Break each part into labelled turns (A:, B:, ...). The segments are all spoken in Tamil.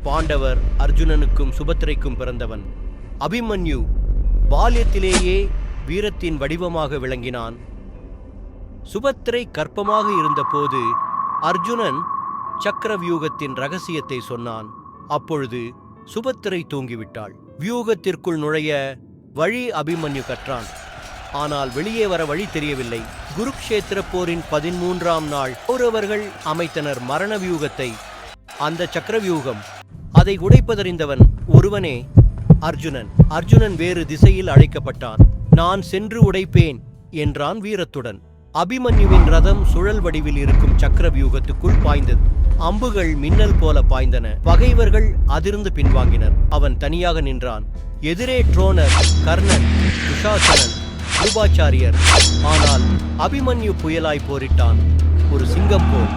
A: பாண்டவர் அர்ஜுனனுக்கும் சுபத்திரைக்கும் பிறந்தவன். அபிமன்யு பால்யத்திலேயே வீரத்தின் வடிவமாக விளங்கினான். சுபத்திரை கர்ப்பமாக இருந்தபோது அர்ஜுனன் சக்கரவியூகத்தின் ரகசியத்தை சொன்னான். அப்பொழுது சுபத்திரை தூங்கிவிட்டாள். வியூகத்திற்குள் நுழைய வழி அபிமன்யு கற்றான். ஆனால் வெளியே வர வழி தெரியவில்லை. குருக்ஷேத்திர போரின் 13ஆம் நாள் கௌரவர்கள் அமைத்தனர் மரண வியூகத்தை. அந்த சக்கரவியூகம், அதை உடைப்பதறிந்தவன் ஒருவனே அர்ஜுனன். அர்ஜுனன் வேறு திசையில் அழைக்கப்பட்டான். நான் சென்று உடைப்பேன் என்றான் வீரத்துடன். அபிமன்யுவின் ரதம் சுழல் வடிவில் இருக்கும் சக்கரவியூகத்துக்குள் பாய்ந்தது. அம்புகள் மின்னல் போல பாய்ந்தன. பகைவர்கள் அதிர்ந்து பின்வாங்கினர். அவன் தனியாக நின்றான். எதிரே ட்ரோணர், கர்ணன், துஷாசனன், கிருபாச்சாரியர். ஆனால் அபிமன்யு புயலாய் போரிட்டான், ஒரு சிங்கம் போல்.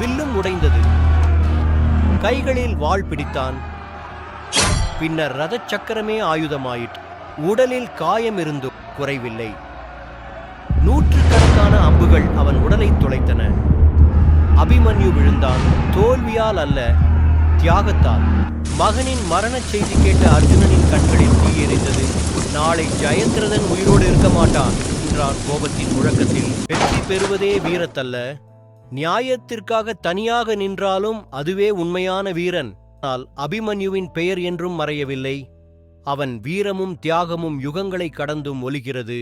A: வில்லும் உடைந்தது. கைகளில் வாள் பிடித்தான். பின்னர் ரத சக்கரமே ஆயுதமாயிற்று. உடலில் காயம் இருந்தும் குறைவில்லை. நூற்றுக்கணக்கான அம்புகள் அவன் உடலை துளைத்தன. அபிமன்யு விழுந்தான், தோல்வியால் அல்ல, தியாகத்தால். மகனின் மரணச் செய்தி கேட்ட அர்ஜுனனின் கண்களில் தீ எரிந்தது. நாளை ஜெயத்ரதன் உயிரோடு இருக்க மாட்டான் என்றான் கோபத்தின் முழக்கத்தில். வெற்றி பெறுவதே வீரத்தல்ல, நியாயத்திற்காக தனியாக நின்றாலும் அதுவே உண்மையான வீரன். ஆனால் அபிமன்யுவின் பெயர் என்றும் மறையவில்லை. அவன் வீரமும் தியாகமும் யுகங்களை கடந்தும் ஒலிக்கிறது.